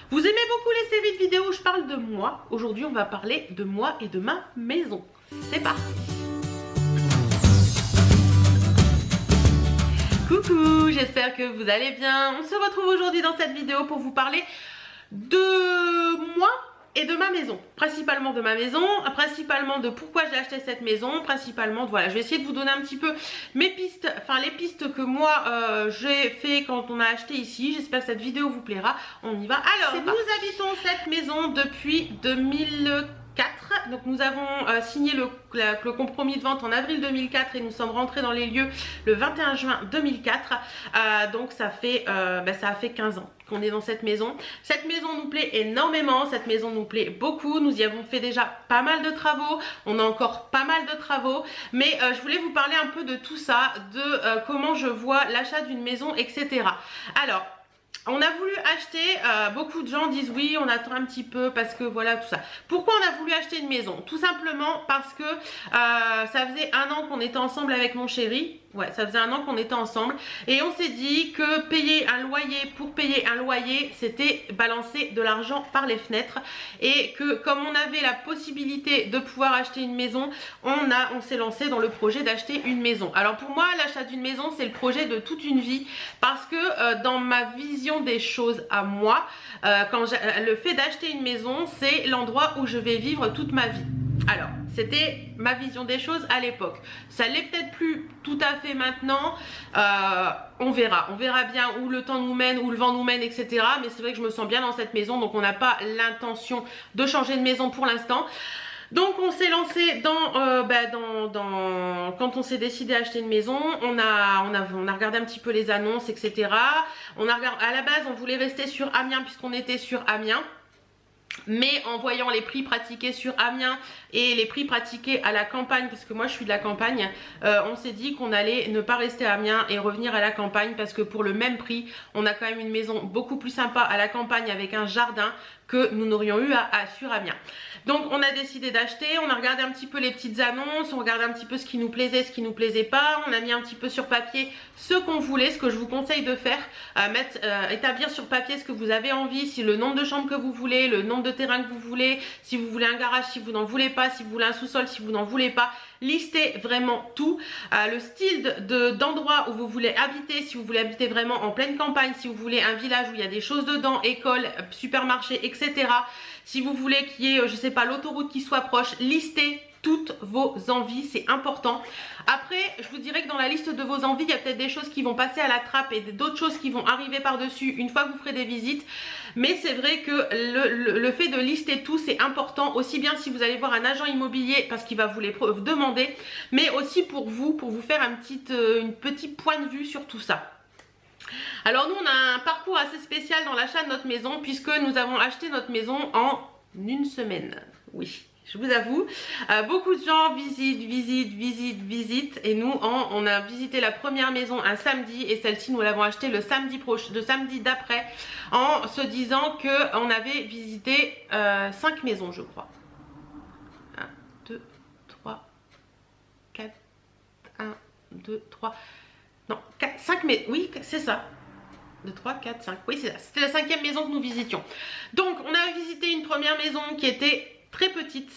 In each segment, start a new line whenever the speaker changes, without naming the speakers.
Vous aimez beaucoup les séries de vidéos où je parle de moi. Aujourd'hui, on va parler de moi et de ma maison. C'est parti. Coucou, j'espère que vous allez bien. On se retrouve aujourd'hui dans cette vidéo pour vous parler de moi et de ma maison, principalement de ma maison, principalement de pourquoi j'ai acheté cette maison, principalement de, voilà, je vais essayer de vous donner un petit peu mes pistes, enfin les pistes que moi j'ai fait quand on a acheté ici. J'espère que cette vidéo vous plaira, on y va. Alors, nous habitons cette maison depuis 2004. Donc nous avons signé le compromis de vente en avril 2004 et nous sommes rentrés dans les lieux le 21 juin 2004. Donc ça a fait 15 ans qu'on est dans cette maison. Cette maison nous plaît énormément, cette maison nous plaît beaucoup. Nous y avons fait déjà pas mal de travaux, on a encore pas mal de travaux, mais je voulais vous parler un peu de tout ça, de comment je vois l'achat d'une maison, etc. Alors, on a voulu acheter, beaucoup de gens disent oui, on attend un petit peu parce que voilà tout ça. Pourquoi on a voulu acheter une maison? Tout simplement parce que ça faisait 1 an qu'on était ensemble avec mon chéri. Ouais, ça faisait 1 an qu'on était ensemble et on s'est dit que payer un loyer pour payer un loyer, c'était balancer de l'argent par les fenêtres, et que comme on avait la possibilité de pouvoir acheter une maison, on s'est lancé dans le projet d'acheter une maison. Alors pour moi, l'achat d'une maison, c'est le projet de toute une vie, parce que dans ma vision des choses à moi, le fait d'acheter une maison, c'est l'endroit où je vais vivre toute ma vie. Alors, c'était ma vision des choses à l'époque. Ça l'est peut-être plus tout à fait maintenant. On verra bien où le temps nous mène, où le vent nous mène, etc. Mais c'est vrai que je me sens bien dans cette maison, donc on n'a pas l'intention de changer de maison pour l'instant. Donc on s'est lancé quand on s'est décidé à acheter une maison, on a regardé un petit peu les annonces, etc. À la base, on voulait rester sur Amiens puisqu'on était sur Amiens. Mais en voyant les prix pratiqués sur Amiens et les prix pratiqués à la campagne, parce que moi je suis de la campagne, on s'est dit qu'on allait ne pas rester à Amiens et revenir à la campagne, parce que pour le même prix, on a quand même une maison beaucoup plus sympa à la campagne avec un jardin que nous n'aurions eu sur Amiens. Donc on a décidé d'acheter, on a regardé un petit peu les petites annonces, on regardait un petit peu ce qui nous plaisait, ce qui nous plaisait pas, on a mis un petit peu sur papier ce qu'on voulait, ce que je vous conseille de faire, établir sur papier ce que vous avez envie, si le nombre de chambres que vous voulez, le nombre de terrains que vous voulez, si vous voulez un garage, si vous n'en voulez pas, si vous voulez un sous-sol, si vous n'en voulez pas. Listez vraiment tout, le style d'endroit où vous voulez habiter, si vous voulez habiter vraiment en pleine campagne, si vous voulez un village où il y a des choses dedans, école, supermarché, etc. Si vous voulez qu'il y ait, je sais pas, l'autoroute qui soit proche, listez toutes vos envies, c'est important. Après, je vous dirais que dans la liste de vos envies, il y a peut-être des choses qui vont passer à la trappe et d'autres choses qui vont arriver par-dessus une fois que vous ferez des visites. Mais c'est vrai que le fait de lister tout, c'est important, aussi bien si vous allez voir un agent immobilier parce qu'il va vous les demander, mais aussi pour vous faire un petit point de vue sur tout ça. Alors nous, on a un parcours assez spécial dans l'achat de notre maison, puisque nous avons acheté notre maison en 1 semaine. Oui, je vous avoue, beaucoup de gens visitent, et nous on a visité la première maison un samedi, et celle-ci nous l'avons achetée le samedi d'après, en se disant que on avait visité 5 maisons, je crois. 1, 2, 3, 4, 1, 2, 3, non, 4, 5, mais oui, c'est ça. 2, 3, 4, 5, oui c'est ça, c'était la 5e maison que nous visitions. Donc on a visité une première maison qui était très petite,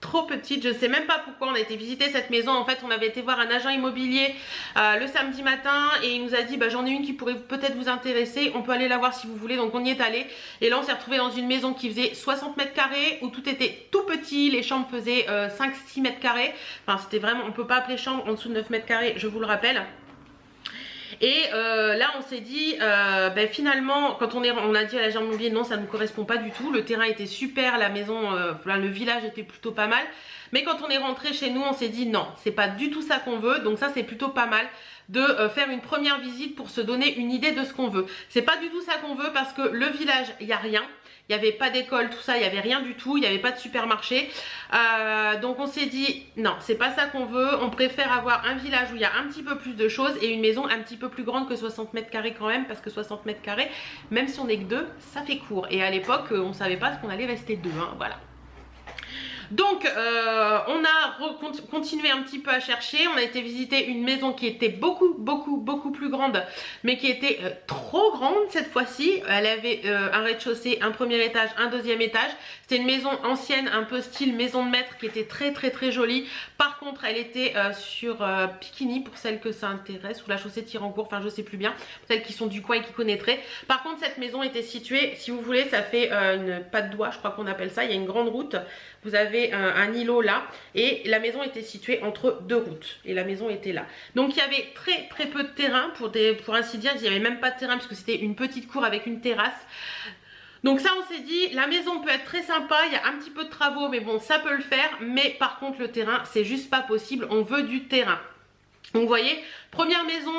trop petite, je ne sais même pas pourquoi on a été visiter cette maison. En fait on avait été voir un agent immobilier le samedi matin, et il nous a dit j'en ai une qui pourrait peut-être vous intéresser, on peut aller la voir si vous voulez. Donc on y est allé, et là on s'est retrouvé dans une maison qui faisait 60 mètres carrés, où tout était tout petit, les chambres faisaient 5-6 mètres carrés, enfin c'était vraiment, on ne peut pas appeler chambre en dessous de 9 mètres carrés, je vous le rappelle. Et là on s'est dit finalement, quand on a dit à l'agent immobilier non, ça ne nous correspond pas du tout, le terrain était super, la maison, le village était plutôt pas mal, mais quand on est rentré chez nous on s'est dit non, c'est pas du tout ça qu'on veut. Donc ça c'est plutôt pas mal de faire une première visite pour se donner une idée de ce qu'on veut. C'est pas du tout ça qu'on veut, parce que le village, il n'y a rien. Il n'y avait pas d'école, tout ça, il n'y avait rien du tout, il n'y avait pas de supermarché. Donc on s'est dit non, c'est pas ça qu'on veut. On préfère avoir un village où il y a un petit peu plus de choses, et une maison un petit peu plus grande que 60 mètres carrés quand même, parce que 60 mètres carrés, même si on n'est que 2, ça fait court. Et à l'époque, on savait pas qu'on allait rester 2, hein, voilà. Donc on a continué un petit peu à chercher, on a été visiter une maison qui était beaucoup plus grande, mais qui était trop grande cette fois-ci. Elle avait un rez-de-chaussée, un premier étage, un deuxième étage. C'était une maison ancienne, un peu style maison de maître, qui était très jolie. Par contre elle était sur Piquigny, pour celles que ça intéresse, ou la chaussée de Tirancourt, enfin je sais plus bien, pour celles qui sont du coin et qui connaîtraient. Par contre cette maison était située, si vous voulez, ça fait une patte d'oie, je crois qu'on appelle ça. Il y a une grande route, vous avez un îlot là, et la maison était située entre deux routes, et la maison était là. Donc il y avait très peu de terrain, pour ainsi dire. Il n'y avait même pas de terrain puisque c'était une petite cour avec une terrasse. Donc ça, on s'est dit, la maison peut être très sympa, il y a un petit peu de travaux, mais bon, ça peut le faire. Mais par contre, le terrain, c'est juste pas possible, on veut du terrain. Donc vous voyez, première maison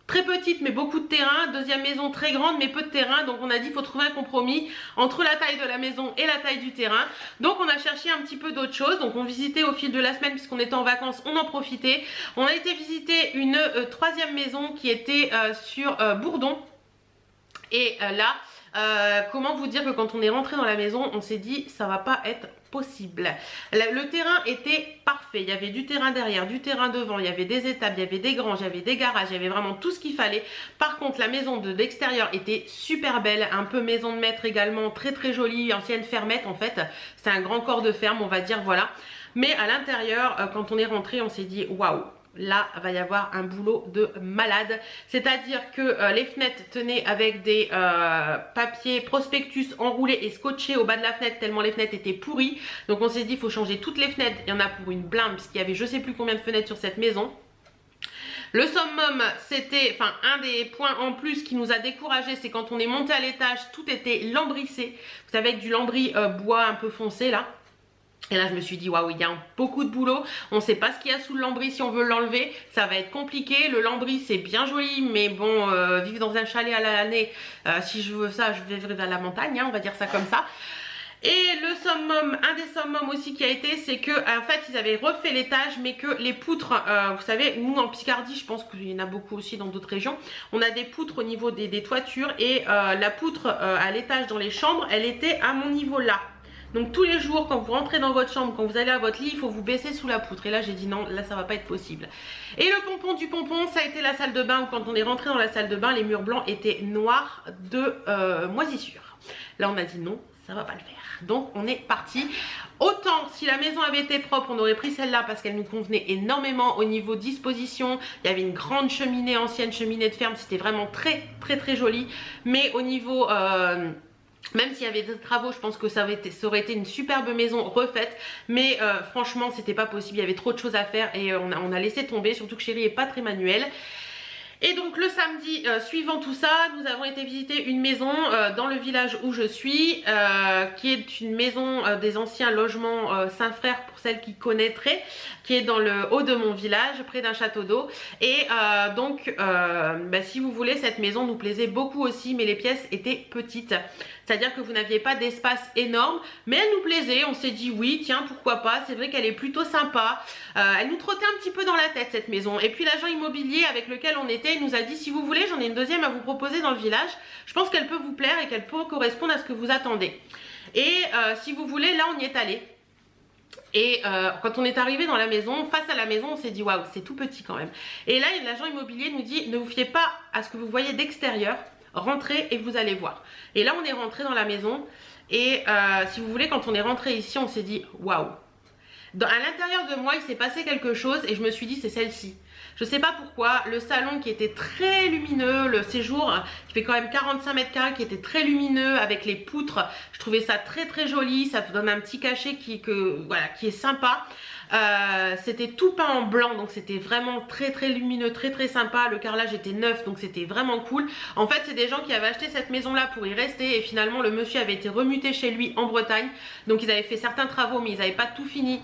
très petite mais beaucoup de terrain, deuxième maison très grande mais peu de terrain. Donc on a dit il faut trouver un compromis entre la taille de la maison et la taille du terrain. Donc on a cherché un petit peu d'autres choses. Donc on visitait au fil de la semaine, puisqu'on était en vacances, on en profitait. On a été visiter une troisième maison qui était sur Bourdon. Et là, comment vous dire que quand on est rentré dans la maison, on s'est dit ça va pas être possible. Le terrain était parfait, il y avait du terrain derrière, du terrain devant, il y avait des étables, il y avait des granges, il y avait des garages, il y avait vraiment tout ce qu'il fallait. Par contre la maison de l'extérieur était super belle, un peu maison de maître également, très jolie, ancienne fermette en fait. C'est un grand corps de ferme, on va dire, voilà. Mais à l'intérieur, quand on est rentré, on s'est dit waouh, là va y avoir un boulot de malade. C'est à dire que les fenêtres tenaient avec des papiers prospectus enroulés et scotchés au bas de la fenêtre, tellement les fenêtres étaient pourries. Donc on s'est dit il faut changer toutes les fenêtres. Il y en a pour une blinde puisqu'il y avait je sais plus combien de fenêtres sur cette maison. Le summum, c'était, enfin un des points en plus qui nous a découragé, c'est quand on est monté à l'étage, tout était lambrissé. Vous savez, avec du lambris bois un peu foncé là. Et là je me suis dit waouh, il y a beaucoup de boulot, on ne sait pas ce qu'il y a sous le lambris, si on veut l'enlever ça va être compliqué. Le lambris c'est bien joli, mais bon, vivre dans un chalet à l'année, si je veux ça je vais vivre à la montagne, hein, on va dire ça comme ça. Et le summum, un des summums aussi qui a été, c'est que en fait ils avaient refait l'étage, mais que les poutres, vous savez, nous en Picardie, je pense qu'il y en a beaucoup aussi dans d'autres régions, on a des poutres au niveau des toitures, et la poutre à l'étage dans les chambres, elle était à mon niveau là. Donc tous les jours quand vous rentrez dans votre chambre, quand vous allez à votre lit, il faut vous baisser sous la poutre. Et là j'ai dit non, là ça va pas être possible. Et le pompon du pompon, ça a été la salle de bain, où quand on est rentré dans la salle de bain, les murs blancs étaient noirs de moisissure. Là on a dit non, ça va pas le faire. Donc on est parti. Autant si la maison avait été propre, on aurait pris celle-là parce qu'elle nous convenait énormément au niveau disposition. Il y avait une grande cheminée, ancienne cheminée de ferme, c'était vraiment très joli. Mais au niveau... même s'il y avait des travaux, je pense que ça aurait été une superbe maison refaite. Mais franchement, c'était pas possible. Il y avait trop de choses à faire et on a laissé tomber. Surtout que Chérie est pas très manuelle. Et donc le samedi suivant tout ça, nous avons été visiter une maison dans le village où je suis, qui est une maison des anciens logements Saint-Frère, pour celles qui connaîtraient, qui est dans le haut de mon village, près d'un château d'eau. Et donc si vous voulez, cette maison nous plaisait beaucoup aussi, mais les pièces étaient petites. C'est-à-dire que vous n'aviez pas d'espace énorme, mais elle nous plaisait. On s'est dit oui, tiens, pourquoi pas. C'est vrai qu'elle est plutôt sympa. Elle nous trottait un petit peu dans la tête cette maison. Et puis l'agent immobilier avec lequel on était, il nous a dit si vous voulez, j'en ai une deuxième à vous proposer dans le village. Je pense qu'elle peut vous plaire et qu'elle peut correspondre à ce que vous attendez. Et si vous voulez, là on y est allé. Et quand on est arrivé dans la maison, face à la maison, on s'est dit waouh, c'est tout petit quand même. Et là l'agent immobilier nous dit ne vous fiez pas à ce que vous voyez d'extérieur. Rentrez et vous allez voir. Et là on est rentré dans la maison. Et si vous voulez, quand on est rentré isi, on s'est dit waouh. À l'intérieur de moi il s'est passé quelque chose et je me suis dit c'est celle-ci. Je sais pas pourquoi, le salon qui était très lumineux, le séjour qui fait quand même 45 mètres carrés, qui était très lumineux avec les poutres, je trouvais ça très joli, ça donne un petit cachet qui est sympa. C'était tout peint en blanc, donc c'était vraiment très lumineux, très sympa. Le carrelage était neuf, donc c'était vraiment cool. En fait c'est des gens qui avaient acheté cette maison là pour y rester, et finalement le monsieur avait été remuté chez lui en Bretagne, donc ils avaient fait certains travaux mais ils n'avaient pas tout fini.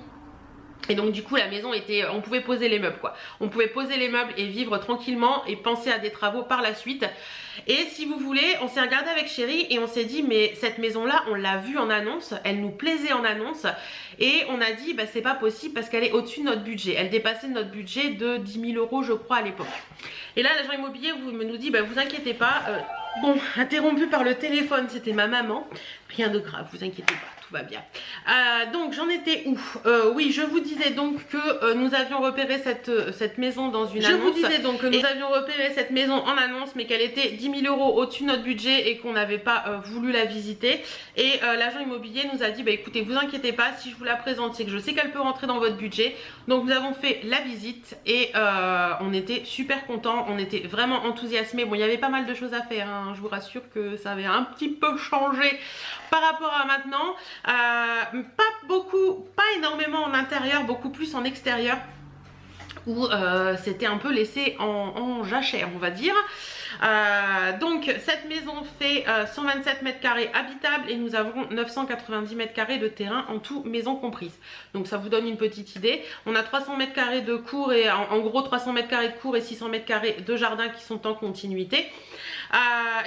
Et donc du coup la maison était, on pouvait poser les meubles quoi. On pouvait poser les meubles et vivre tranquillement et penser à des travaux par la suite. Et si vous voulez, on s'est regardé avec Chérie et on s'est dit mais cette maison là on l'a vue en annonce, elle nous plaisait en annonce. Et on a dit bah c'est pas possible parce qu'elle est au-dessus de notre budget. Elle dépassait notre budget de 10 000 € je crois à l'époque. Et là l'agent immobilier nous dit bah vous inquiétez pas. Bon, interrompu par le téléphone, c'était ma maman. Rien de grave, vous inquiétez pas. tout va bien. Donc j'en étais où? Oui, je vous disais donc que nous avions repéré cette maison dans une annonce. Je vous disais donc que nous avions repéré cette maison en annonce, mais qu'elle était 10 000 € au-dessus de notre budget et qu'on n'avait pas voulu la visiter. Et l'agent immobilier nous a dit, bah écoutez, vous inquiétez pas, si je vous la présente, c'est que je sais qu'elle peut rentrer dans votre budget. Donc nous avons fait la visite et on était super contents, on était vraiment enthousiasmés. Bon, il y avait pas mal de choses à faire, hein. Je vous rassure que ça avait un petit peu changé par rapport à maintenant. Pas beaucoup, pas énormément en intérieur, beaucoup plus en extérieur, où c'était un peu laissé en jachère, on va dire. Donc cette maison fait 127 mètres carrés habitables et nous avons 990 mètres carrés de terrain en tout, maison comprise. Donc ça vous donne une petite idée. On a 300 mètres carrés de cour et en gros 300 mètres carrés de cour et 600 mètres carrés de jardin qui sont en continuité.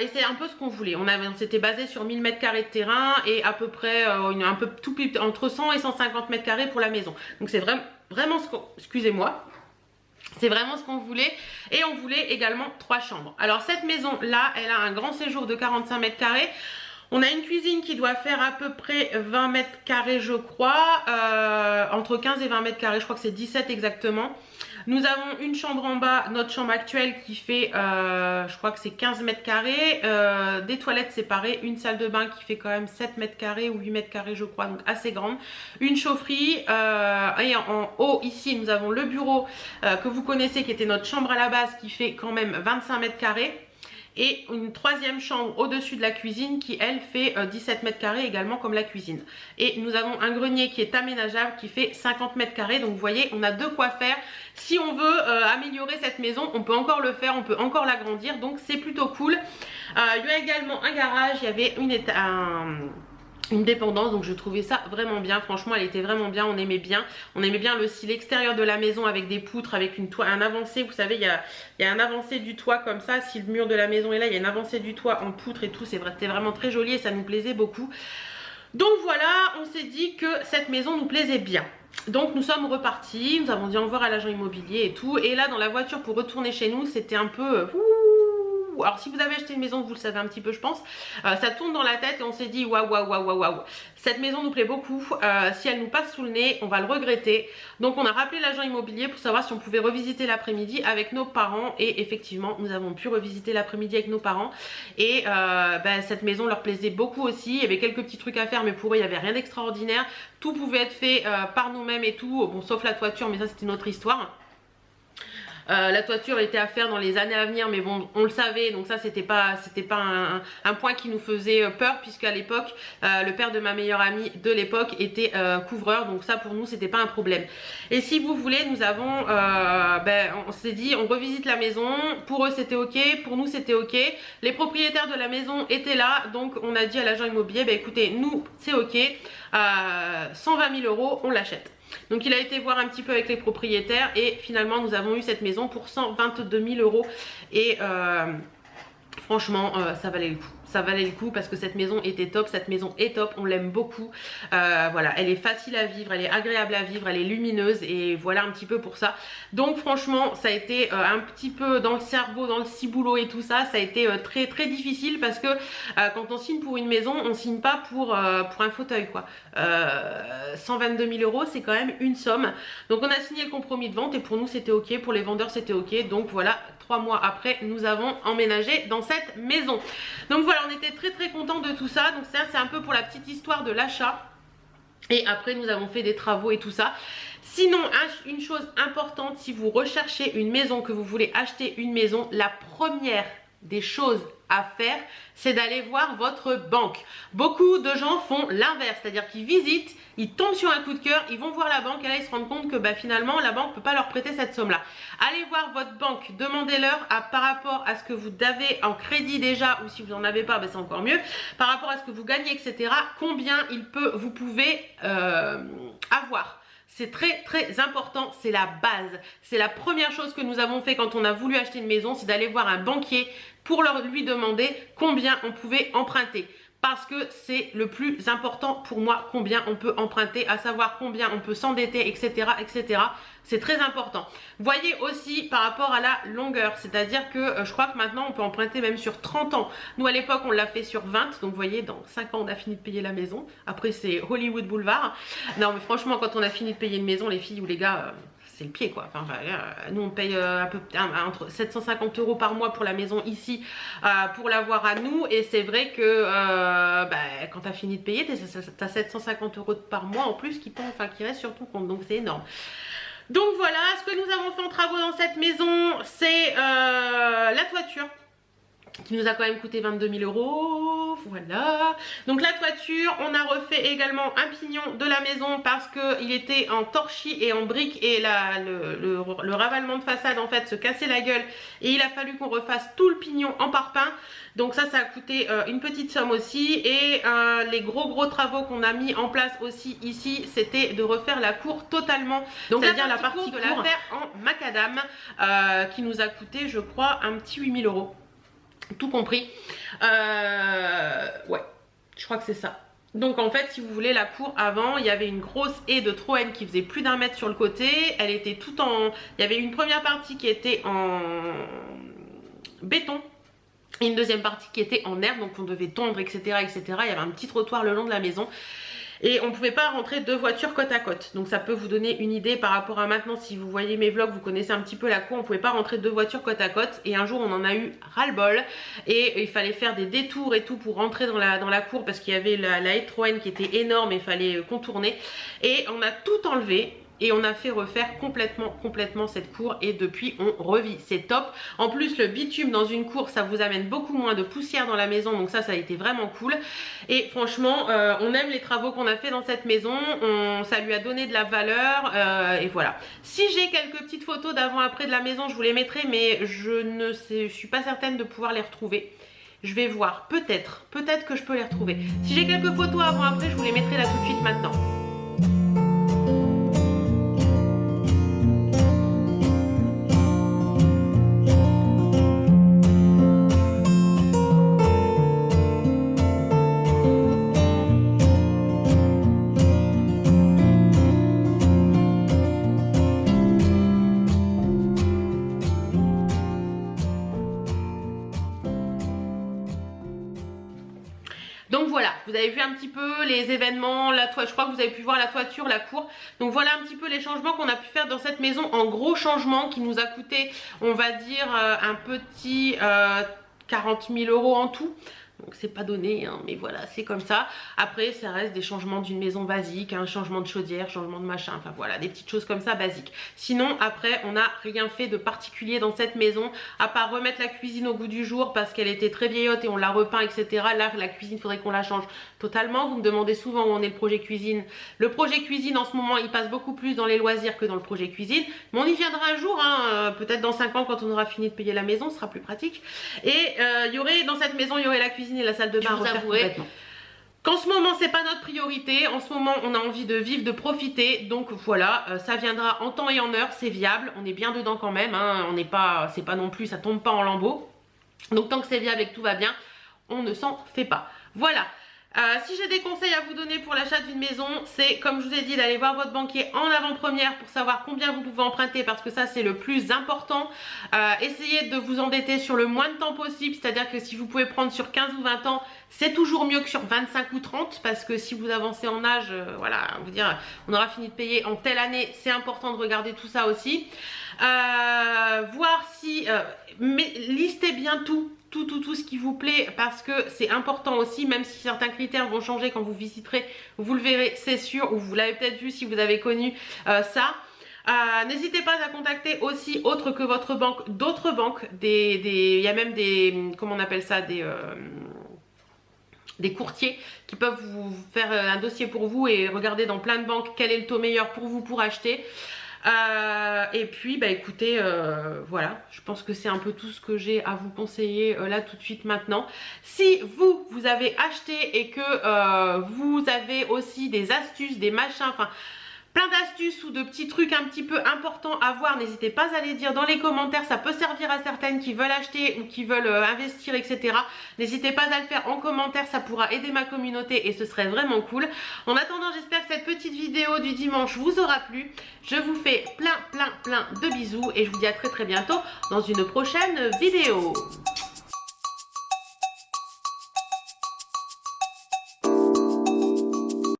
Et c'est un peu ce qu'on voulait. On s'était basé sur 1000 mètres carrés de terrain et à peu près un peu tout entre 100 et 150 mètres carrés pour la maison. Donc c'est vraiment ce qu'on... Excusez-moi. C'est vraiment ce qu'on voulait et on voulait également 3 chambres. Alors cette maison là, elle a un grand séjour de 45 mètres carrés. On a une cuisine qui doit faire à peu près 20 mètres carrés je crois, entre 15 et 20 mètres carrés, je crois que c'est 17 exactement. Nous avons une chambre en bas, notre chambre actuelle qui fait, je crois que c'est 15 mètres carrés, des toilettes séparées, une salle de bain qui fait quand même 7 mètres carrés ou 8 mètres carrés je crois, donc assez grande, une chaufferie, et en haut ici nous avons le bureau que vous connaissez qui était notre chambre à la base qui fait quand même 25 mètres carrés. Et une troisième chambre au-dessus de la cuisine qui elle fait 17 mètres carrés également comme la cuisine. Et nous avons un grenier qui est aménageable qui fait 50 mètres carrés. Donc vous voyez, on a de quoi faire. Si on veut améliorer cette maison, on peut encore le faire, on peut encore l'agrandir. Donc c'est plutôt cool. Il y a également un garage, il y avait une dépendance, donc je trouvais ça vraiment bien. Franchement elle était vraiment bien, on aimait bien le style extérieur de la maison avec des poutres, avec un avancé, vous savez il y a un avancé du toit comme ça, si le mur de la maison est là, il y a une avancée du toit en poutre et tout, c'était vraiment très joli et ça nous plaisait beaucoup. Donc voilà, on s'est dit que cette maison nous plaisait bien. Donc nous sommes repartis, nous avons dit au revoir à l'agent immobilier et tout, et là dans la voiture pour retourner chez nous c'était un peu... Alors si vous avez acheté une maison, vous le savez un petit peu je pense, ça tourne dans la tête et on s'est dit waouh waouh waouh waouh waouh, cette maison nous plaît beaucoup, si elle nous passe sous le nez on va le regretter. Donc on a rappelé l'agent immobilier pour savoir si on pouvait revisiter l'après-midi avec nos parents et effectivement nous avons pu revisiter l'après-midi avec nos parents et cette maison leur plaisait beaucoup aussi. Il y avait quelques petits trucs à faire mais pour eux il n'y avait rien d'extraordinaire, tout pouvait être fait par nous-mêmes et tout, bon sauf la toiture mais ça c'était une autre histoire. La toiture était à faire dans les années à venir mais bon on le savait, donc ça c'était pas un point qui nous faisait peur puisque à l'époque le père de ma meilleure amie de l'époque était couvreur, donc ça pour nous c'était pas un problème. Et si vous voulez nous avons on s'est dit on revisite la maison, pour eux c'était ok, pour nous c'était ok, les propriétaires de la maison étaient là, donc on a dit à l'agent immobilier écoutez nous c'est ok, 120 000 € on l'achète. Donc il a été voir un petit peu avec les propriétaires et finalement nous avons eu cette maison pour 122 000 € et franchement ça valait le coup. Ça valait le coup parce que cette maison était top, cette maison est top, on l'aime beaucoup. Voilà, elle est facile à vivre, elle est agréable à vivre, elle est lumineuse et voilà un petit peu pour ça. Donc franchement ça a été un petit peu dans le cerveau, dans le ciboulot et tout ça, ça a été très très difficile parce que quand on signe pour une maison, on signe pas pour un fauteuil quoi. 122 000 € c'est quand même une somme. Donc on a signé le compromis de vente et pour nous c'était ok, pour les vendeurs c'était ok. Donc voilà, 3 mois après nous avons emménagé dans cette maison. Donc voilà, on était très très contents de tout ça. Donc ça c'est un peu pour la petite histoire de l'achat. Et après nous avons fait des travaux et tout ça. Sinon une chose importante, si vous recherchez une maison, que vous voulez acheter une maison, la première des choses à faire c'est d'aller voir votre banque. Beaucoup de gens font l'inverse, c'est-à-dire qu'ils visitent, ils tombent sur un coup de cœur, ils vont voir la banque et là ils se rendent compte que finalement la banque ne peut pas leur prêter cette somme là. Allez voir votre banque, demandez-leur par rapport à ce que vous avez en crédit déjà, ou si vous n'en avez pas c'est encore mieux, par rapport à ce que vous gagnez etc, combien vous pouvez avoir. C'est très très important, c'est la base. C'est la première chose que nous avons fait quand on a voulu acheter une maison, c'est d'aller voir un banquier pour lui demander combien on pouvait emprunter. parce que c'est le plus important pour moi, combien on peut emprunter, à savoir combien on peut s'endetter, etc., etc. C'est très important. Voyez aussi par rapport à la longueur, c'est-à-dire que je crois que maintenant on peut emprunter même sur 30 ans. Nous à l'époque on l'a fait sur 20, donc vous voyez dans 5 ans on a fini de payer la maison. Après c'est Hollywood Boulevard. Non mais franchement quand on a fini de payer une maison, les filles ou les gars, c'est le pied quoi. Enfin, nous on paye entre 750 € par mois pour la maison ici, pour l'avoir à nous, et c'est vrai que quand tu as fini de payer, tu as 750 € par mois en plus qui restent sur ton compte, donc c'est énorme. Donc voilà, ce que nous avons fait en travaux dans cette maison, c'est la toiture, qui nous a quand même coûté 22 000 €, voilà. Donc la toiture, on a refait également un pignon de la maison parce qu'il était en torchis et en briques, et le ravalement de façade en fait se cassait la gueule, et il a fallu qu'on refasse tout le pignon en parpaing. Donc ça a coûté une petite somme aussi, et les gros travaux qu'on a mis en place aussi ici, c'était de refaire la cour totalement, donc c'est-à-dire la partie de la faire en macadam, qui nous a coûté je crois un petit 8 000 €. Tout compris, ouais, je crois que c'est ça. Donc en fait si vous voulez, la cour avant, il y avait une grosse haie de Troène qui faisait plus d'1 mètre sur le côté. Elle était tout en... Il y avait une première partie qui était en béton et une deuxième partie qui était en herbe, donc on devait tondre, etc., etc. Il y avait un petit trottoir le long de la maison. Et on ne pouvait pas rentrer deux voitures côte à côte. Donc ça peut vous donner une idée par rapport à maintenant. Si vous voyez mes vlogs, vous connaissez un petit peu la cour. On ne pouvait pas rentrer deux voitures côte à côte. Et un jour on en a eu ras-le-bol. Et il fallait faire des détours et tout pour rentrer dans la cour, parce qu'il y avait la haie de Troène qui était énorme et il fallait contourner. Et on a tout enlevé. Et on a fait refaire complètement cette cour, et depuis on revit, c'est top. En plus le bitume dans une cour, ça vous amène beaucoup moins de poussière dans la maison, donc ça a été vraiment cool. Et franchement on aime les travaux qu'on a fait dans cette maison, ça lui a donné de la valeur, et voilà. Si j'ai quelques petites photos d'avant après de la maison, je vous les mettrai, mais je suis pas certaine de pouvoir les retrouver. Je vais voir, peut-être que je peux les retrouver. Si j'ai quelques photos avant après, je vous les mettrai là tout de suite maintenant. Donc voilà, vous avez vu un petit peu les événements, la toiture, je crois que vous avez pu voir la toiture, la cour. Donc voilà un petit peu les changements qu'on a pu faire dans cette maison, en gros changement qui nous a coûté, on va dire, un petit 40 000 € en tout. Donc c'est pas donné, hein, mais voilà, c'est comme ça. Après ça reste des changements d'une maison basique, un changement de chaudière, changement de machin, enfin voilà, des petites choses comme ça basiques. Sinon après on n'a rien fait de particulier dans cette maison, à part remettre la cuisine au goût du jour parce qu'elle était très vieillotte et on l'a repeint, etc. Là la cuisine, faudrait qu'on la change totalement. Vous me demandez souvent où en est le projet cuisine. Le projet cuisine en ce moment il passe beaucoup plus dans les loisirs que dans le projet cuisine, mais on y viendra un jour, hein, peut-être dans 5 ans quand on aura fini de payer la maison, ce sera plus pratique. Et il y aurait dans cette maison, il y aurait la cuisine et la salle de bain à refaire complètement. Qu'en ce moment c'est pas notre priorité, en ce moment on a envie de vivre, de profiter, donc voilà, ça viendra en temps et en heure, c'est viable, on est bien dedans quand même, hein, on n'est pas, c'est pas non plus, ça tombe pas en lambeaux, donc tant que c'est viable et que tout va bien, on ne s'en fait pas. Voilà. Si j'ai des conseils à vous donner pour l'achat d'une maison, c'est comme je vous ai dit d'aller voir votre banquier en avant-première pour savoir combien vous pouvez emprunter, parce que ça c'est le plus important. Essayez de vous endetter sur le moins de temps possible, c'est-à-dire que si vous pouvez prendre sur 15 ou 20 ans, c'est toujours mieux que sur 25 ou 30, parce que si vous avancez en âge, voilà, vous dire on aura fini de payer en telle année, c'est important de regarder tout ça aussi. Voir si, mais listez bien tout ce qui vous plaît, parce que c'est important aussi, même si certains critères vont changer quand vous visiterez, vous le verrez, c'est sûr, ou vous l'avez peut-être vu si vous avez connu ça. N'hésitez pas à contacter aussi, autre que votre banque, d'autres banques, il y a même des, comment on appelle ça, des courtiers qui peuvent vous faire un dossier pour vous et regarder dans plein de banques quel est le taux meilleur pour vous pour acheter. Et puis bah écoutez, voilà, je pense que c'est un peu tout ce que j'ai à vous conseiller là tout de suite maintenant. Si vous avez acheté et que vous avez aussi des astuces, des machins, enfin plein d'astuces ou de petits trucs un petit peu importants à voir, n'hésitez pas à les dire dans les commentaires, ça peut servir à certaines qui veulent acheter ou qui veulent investir, etc. N'hésitez pas à le faire en commentaire, ça pourra aider ma communauté et ce serait vraiment cool. En attendant, j'espère que cette petite vidéo du dimanche vous aura plu. Je vous fais plein de bisous et je vous dis à très bientôt dans une prochaine vidéo.